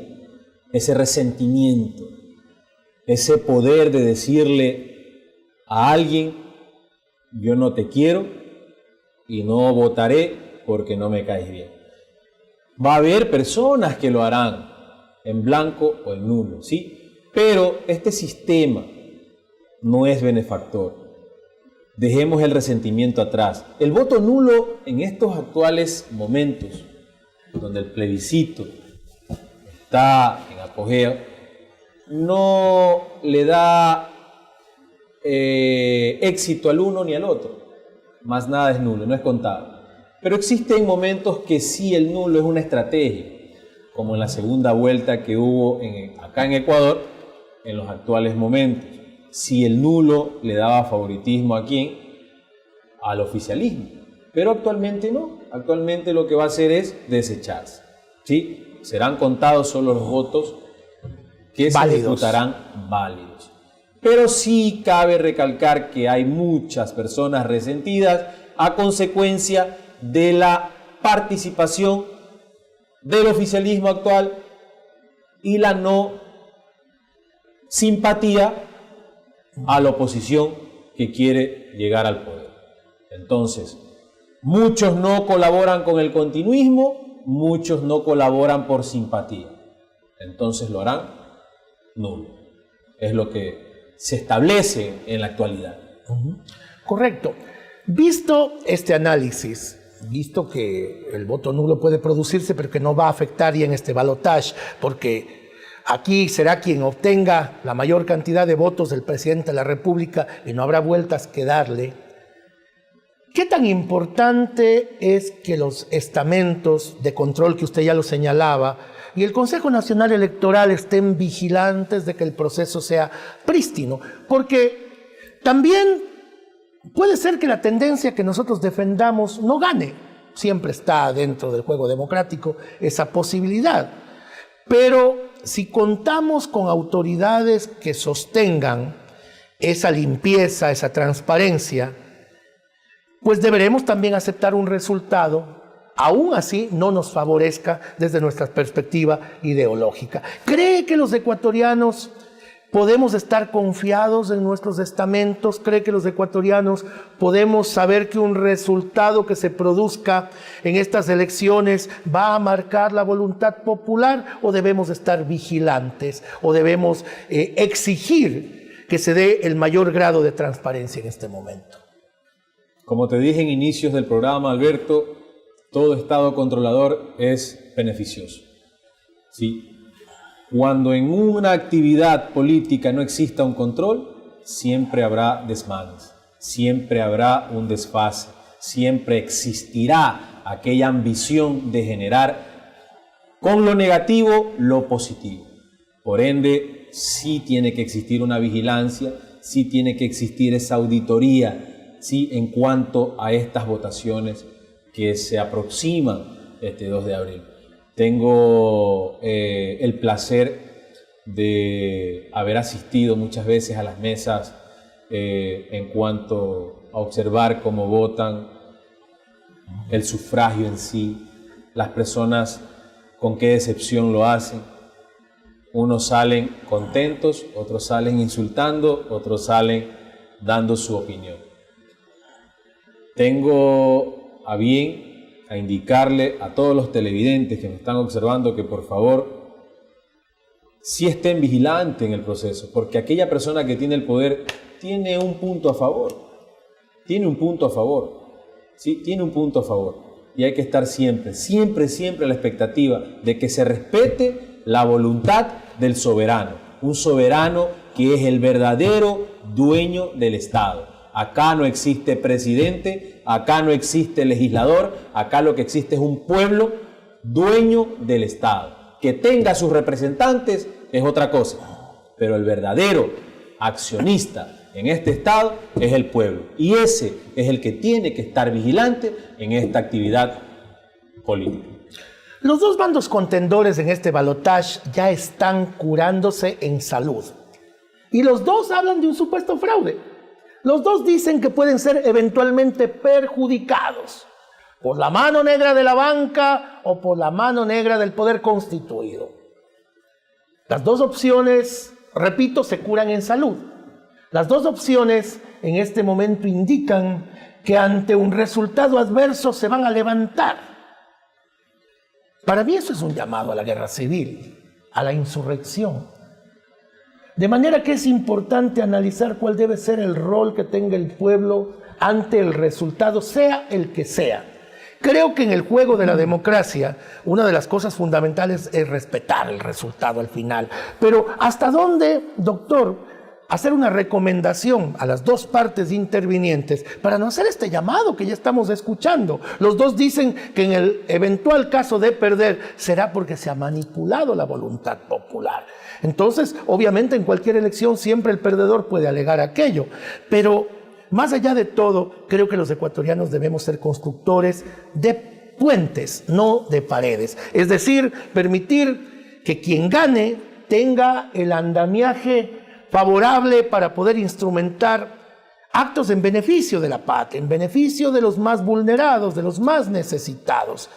ese resentimiento, ese poder de decirle a alguien: yo no te quiero y no votaré porque no me caes bien. Va a haber personas que lo harán en blanco o en nulo, ¿sí? Pero este sistema no es benefactor. Dejemos el resentimiento atrás. El voto nulo en estos actuales momentos, donde el plebiscito está en apogeo, no le da éxito al uno ni al otro. Más nada es nulo, no es contado. Pero existen momentos que sí el nulo es una estrategia, como en la segunda vuelta que hubo acá en Ecuador, en los actuales momentos. Si el nulo le daba favoritismo ¿a quién? Al oficialismo. Pero actualmente no. Actualmente lo que va a hacer es desecharse. ¿Sí? Serán contados solo los votos que se disputarán válidos. Pero sí cabe recalcar que hay muchas personas resentidas a consecuencia de la participación del oficialismo actual y la no simpatía a la oposición que quiere llegar al poder. Entonces, muchos no colaboran con el continuismo, muchos no colaboran por simpatía. Entonces lo harán nulo. Es lo que se establece en la actualidad. Correcto. Visto este análisis, visto que el voto nulo puede producirse, pero que no va a afectar ya en este balotaje, porque aquí será quien obtenga la mayor cantidad de votos del presidente de la República y no habrá vueltas que darle. ¿Qué tan importante es que los estamentos de control, que usted ya lo señalaba, y el Consejo Nacional Electoral estén vigilantes de que el proceso sea prístino? Porque también puede ser que la tendencia que nosotros defendamos no gane. Siempre está dentro del juego democrático esa posibilidad. Pero si contamos con autoridades que sostengan esa limpieza, esa transparencia, pues deberemos también aceptar un resultado, aún así no nos favorezca desde nuestra perspectiva ideológica. ¿Cree que los ecuatorianos podemos estar confiados en nuestros estamentos? ¿Cree que los ecuatorianos podemos saber que un resultado que se produzca en estas elecciones va a marcar la voluntad popular? ¿O debemos estar vigilantes? ¿O debemos exigir que se dé el mayor grado de transparencia en este momento? Como te dije en inicios del programa, Alberto, todo Estado controlador es beneficioso. ¿Sí? Cuando en una actividad política no exista un control, siempre habrá desmanes, siempre habrá un desfase, siempre existirá aquella ambición de generar con lo negativo lo positivo. Por ende, sí tiene que existir una vigilancia, sí tiene que existir esa auditoría, sí, en cuanto a estas votaciones que se aproximan este 2 de abril. Tengo el placer de haber asistido muchas veces a las mesas en cuanto a observar cómo votan, el sufragio en sí, las personas con qué decepción lo hacen. Unos salen contentos, otros salen insultando, otros salen dando su opinión. Tengo a bien a indicarle a todos los televidentes que me están observando que por favor sí estén vigilantes en el proceso, porque aquella persona que tiene el poder tiene un punto a favor, tiene un punto a favor, ¿sí? Tiene un punto a favor, y hay que estar siempre a la expectativa de que se respete la voluntad del soberano, un soberano que es el verdadero dueño del Estado. Acá no existe presidente, acá no existe legislador, acá lo que existe es un pueblo dueño del Estado. Que tenga sus representantes es otra cosa, pero el verdadero accionista en este Estado es el pueblo. Y ese es el que tiene que estar vigilante en esta actividad política. Los dos bandos contendores en este balotaje ya están curándose en salud. Y los dos hablan de un supuesto fraude. Los dos dicen que pueden ser eventualmente perjudicados por la mano negra de la banca o por la mano negra del poder constituido. Las dos opciones, repito, se curan en salud. Las dos opciones en este momento indican que ante un resultado adverso se van a levantar. Para mí eso es un llamado a la guerra civil, a la insurrección. De manera que es importante analizar cuál debe ser el rol que tenga el pueblo ante el resultado, sea el que sea. Creo que en el juego de la democracia, una de las cosas fundamentales es respetar el resultado al final. Pero ¿hasta dónde, doctor, hacer una recomendación a las dos partes intervinientes para no hacer este llamado que ya estamos escuchando? Los dos dicen que en el eventual caso de perder será porque se ha manipulado la voluntad popular. Entonces, obviamente, en cualquier elección siempre el perdedor puede alegar aquello, pero más allá de todo, creo que los ecuatorianos debemos ser constructores de puentes, no de paredes. Es decir, permitir que quien gane tenga el andamiaje favorable para poder instrumentar actos en beneficio de la patria, en beneficio de los más vulnerados, de los más necesitados.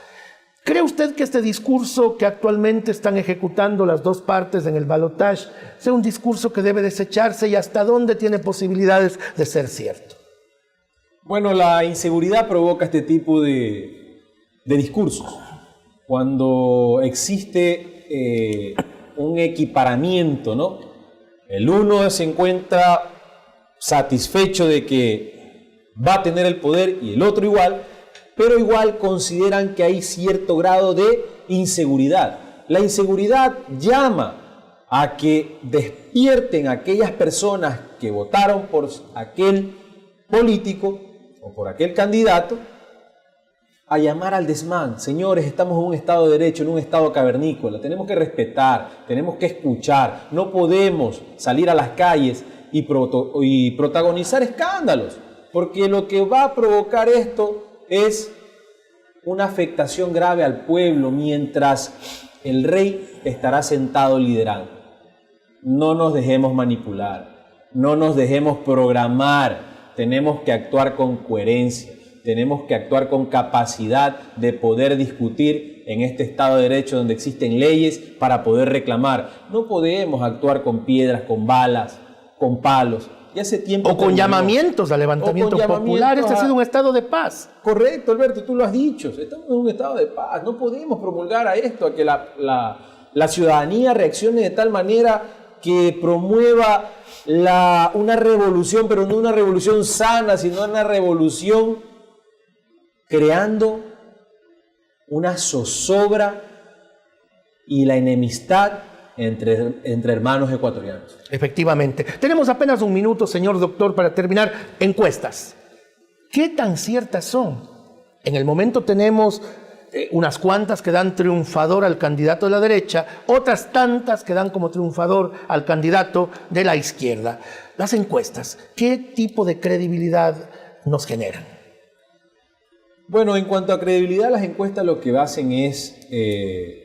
¿Cree usted que este discurso que actualmente están ejecutando las dos partes en el balotaje sea un discurso que debe desecharse y hasta dónde tiene posibilidades de ser cierto? Bueno, la inseguridad provoca este tipo de discursos. Cuando existe un equiparamiento, ¿no? El uno se encuentra satisfecho de que va a tener el poder y el otro igual, pero igual consideran que hay cierto grado de inseguridad. La inseguridad llama a que despierten a aquellas personas que votaron por aquel político o por aquel candidato a llamar al desmán. Señores, estamos en un Estado de Derecho, en un Estado cavernícola. Tenemos que respetar, tenemos que escuchar. No podemos salir a las calles y protagonizar escándalos, porque lo que va a provocar esto es una afectación grave al pueblo mientras el rey estará sentado liderando. No nos dejemos manipular, no nos dejemos programar. Tenemos que actuar con coherencia, tenemos que actuar con capacidad de poder discutir en este Estado de Derecho donde existen leyes para poder reclamar. No podemos actuar con piedras, con balas, con palos. Y hace tiempo o con llamamientos a levantamientos populares. Este ha sido un estado de paz. Correcto, Alberto, tú lo has dicho. Estamos en un estado de paz. No podemos promulgar a esto, a que la ciudadanía reaccione de tal manera que promueva una revolución, pero no una revolución sana, sino una revolución creando una zozobra y la enemistad entre hermanos ecuatorianos. Efectivamente. Tenemos apenas un minuto, señor doctor, para terminar. Encuestas. ¿Qué tan ciertas son? En el momento tenemos unas cuantas que dan triunfador al candidato de la derecha, otras tantas que dan como triunfador al candidato de la izquierda. Las encuestas, ¿qué tipo de credibilidad nos generan? Bueno, en cuanto a credibilidad, las encuestas lo que hacen es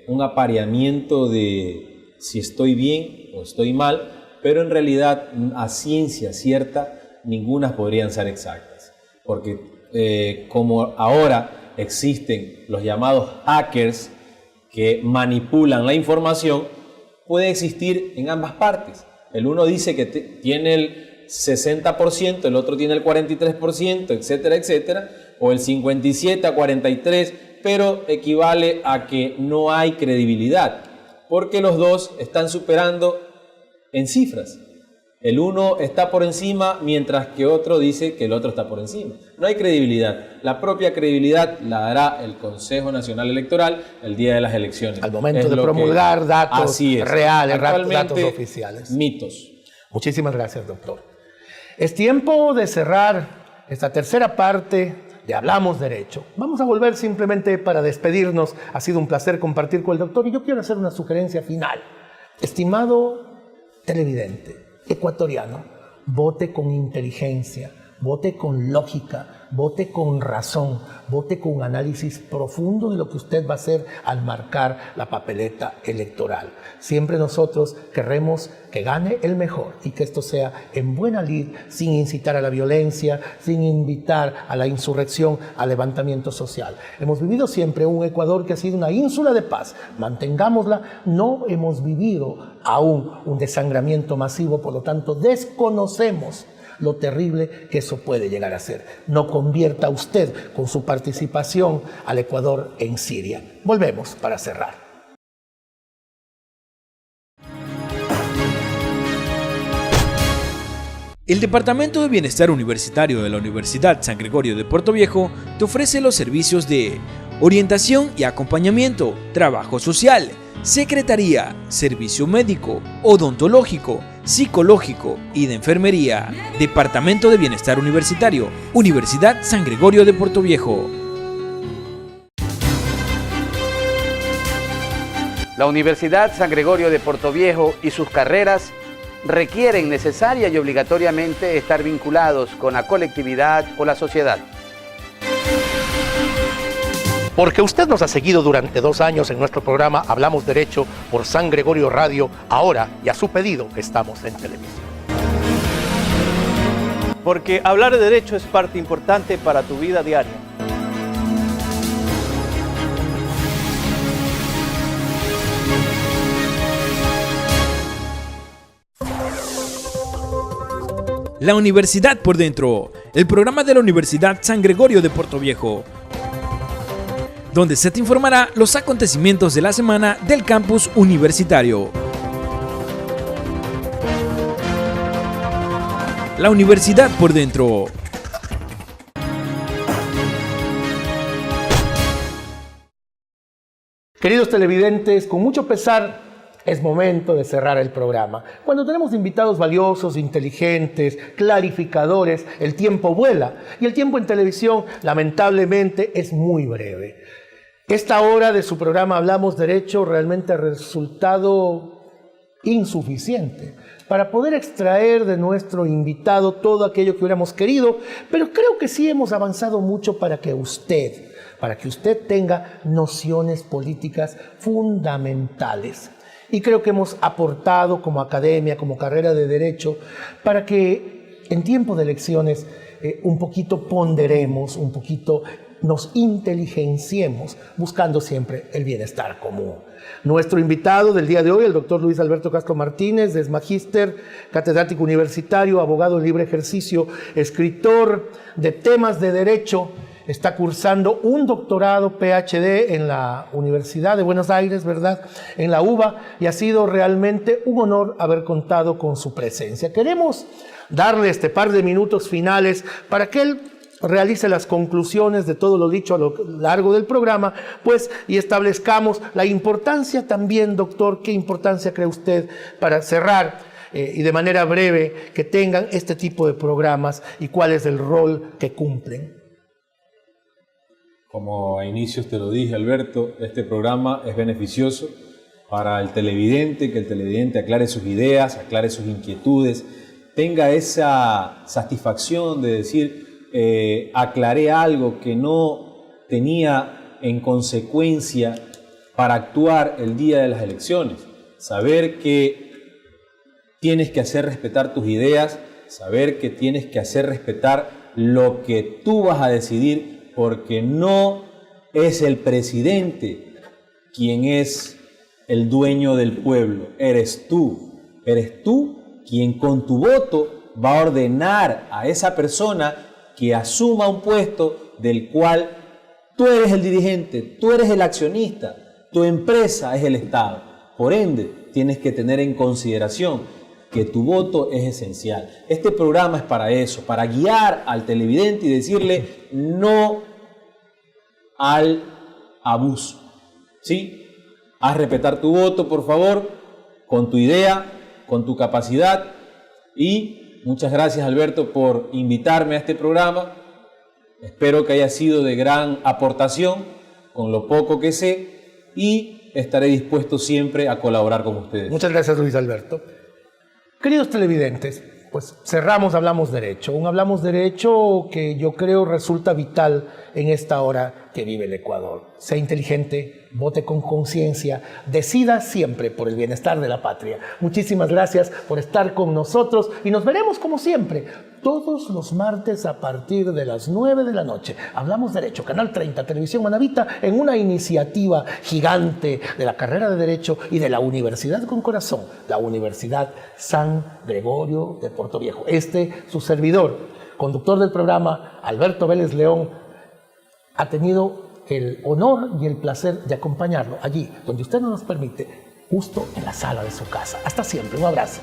un apareamiento de si estoy bien o estoy mal, pero en realidad a ciencia cierta ninguna podrían ser exactas, porque como ahora existen los llamados hackers que manipulan la información, puede existir en ambas partes. El uno dice que tiene el 60%, el otro tiene el 43%, etcétera, etcétera, o el 57 a 43, pero equivale a que no hay credibilidad, porque los dos están superando en cifras. El uno está por encima, mientras que otro dice que el otro está por encima. No hay credibilidad. La propia credibilidad la dará el Consejo Nacional Electoral el día de las elecciones. Al momento de promulgar datos reales, datos oficiales. Mitos. Muchísimas gracias, doctor. Es tiempo de cerrar esta tercera parte de Hablamos Derecho. Vamos a volver simplemente para despedirnos. Ha sido un placer compartir con el doctor y yo quiero hacer una sugerencia final. Estimado televidente, ecuatoriano, vote con inteligencia, vote con lógica, vote con razón, vote con un análisis profundo de lo que usted va a hacer al marcar la papeleta electoral. Siempre nosotros querremos que gane el mejor y que esto sea en buena lid, sin incitar a la violencia, sin invitar a la insurrección, al levantamiento social. Hemos vivido siempre un Ecuador que ha sido una ínsula de paz. Mantengámosla. No hemos vivido aún un desangramiento masivo, por lo tanto desconocemos lo terrible que eso puede llegar a ser. No convierta usted con su participación al Ecuador en Siria. Volvemos para cerrar. El Departamento de Bienestar Universitario de la Universidad San Gregorio de Puerto Viejo te ofrece los servicios de orientación y acompañamiento, trabajo social, secretaría, servicio médico, odontológico, psicológico y de enfermería. Departamento de Bienestar Universitario, Universidad San Gregorio de Puerto Viejo. La Universidad San Gregorio de Puerto Viejo y sus carreras requieren necesaria y obligatoriamente estar vinculados con la colectividad o la sociedad. Porque usted nos ha seguido durante 2 años en nuestro programa Hablamos Derecho por San Gregorio Radio, ahora y a su pedido estamos en televisión. Porque hablar de derecho es parte importante para tu vida diaria. La Universidad por Dentro, el programa de la Universidad San Gregorio de Puerto Viejo, donde se te informará los acontecimientos de la semana del campus universitario. La Universidad por Dentro. Queridos televidentes, con mucho pesar, es momento de cerrar el programa. Cuando tenemos invitados valiosos, inteligentes, clarificadores, el tiempo vuela. Y el tiempo en televisión, lamentablemente, es muy breve. Esta hora de su programa Hablamos Derecho realmente ha resultado insuficiente para poder extraer de nuestro invitado todo aquello que hubiéramos querido, pero creo que sí hemos avanzado mucho para que usted tenga nociones políticas fundamentales. Y creo que hemos aportado como academia, como carrera de Derecho, para que en tiempo de elecciones un poquito ponderemos, un poquito nos inteligenciemos, buscando siempre el bienestar común. Nuestro invitado del día de hoy, el doctor Luis Alberto Castro Martínez, es magíster, catedrático universitario, abogado en libre ejercicio, escritor de temas de derecho. Está cursando un doctorado PhD en la Universidad de Buenos Aires, ¿verdad? En la UBA, y ha sido realmente un honor haber contado con su presencia. Queremos darle este par de minutos finales para que él realice las conclusiones de todo lo dicho a lo largo del programa, pues, y establezcamos la importancia también, doctor, ¿qué importancia cree usted para cerrar y de manera breve que tengan este tipo de programas y cuál es el rol que cumplen? Como a inicios te lo dije, Alberto, este programa es beneficioso para el televidente, que el televidente aclare sus ideas, aclare sus inquietudes, tenga esa satisfacción de decir, aclaré algo que no tenía en consecuencia para actuar el día de las elecciones. Saber que tienes que hacer respetar tus ideas, saber que tienes que hacer respetar lo que tú vas a decidir, porque no es el presidente quien es el dueño del pueblo, eres tú quien con tu voto va a ordenar a esa persona que asuma un puesto del cual tú eres el dirigente, tú eres el accionista, tu empresa es el Estado. Por ende, tienes que tener en consideración que tu voto es esencial. Este programa es para eso, para guiar al televidente y decirle no al abuso. ¿Sí? Haz respetar tu voto, por favor, con tu idea, con tu capacidad. Y muchas gracias, Alberto, por invitarme a este programa. Espero que haya sido de gran aportación con lo poco que sé y estaré dispuesto siempre a colaborar con ustedes. Muchas gracias, Luis Alberto. Queridos televidentes, pues cerramos Hablamos Derecho. Un Hablamos Derecho que yo creo resulta vital en esta hora que vive el Ecuador. Sea inteligente, vote con conciencia, decida siempre por el bienestar de la patria. Muchísimas gracias por estar con nosotros y nos veremos como siempre todos los martes a partir de las 9 de la noche. Hablamos Derecho, Canal 30, Televisión Manavita, en una iniciativa gigante de la carrera de Derecho y de la Universidad con Corazón, la Universidad San Gregorio de Puerto Viejo. Su servidor, conductor del programa, Alberto Vélez León, ha tenido el honor y el placer de acompañarlo allí, donde usted nos permite, justo en la sala de su casa. Hasta siempre, un abrazo.